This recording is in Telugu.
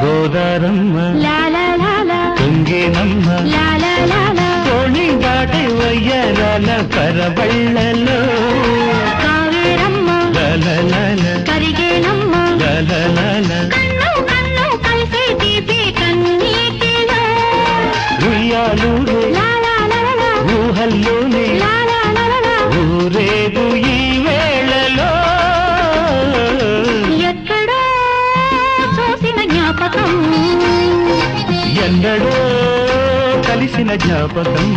గోదారమ్మ తుంగేనమ్మ తోణి దాటి వయ్యరాల పరబళ్ళలో కావేరమ్మ కరిగేనమ్మ కన్ను కన్ను కలిసే దీపే కన్నీటిలో ఉయ్యాలూరే ఊహల్లోనే ఊరేగు ఈ వేళలో ఎక్కడో చూసిన జ్ఞాపకం ఎందడో కలిసిన జ్ఞాపకం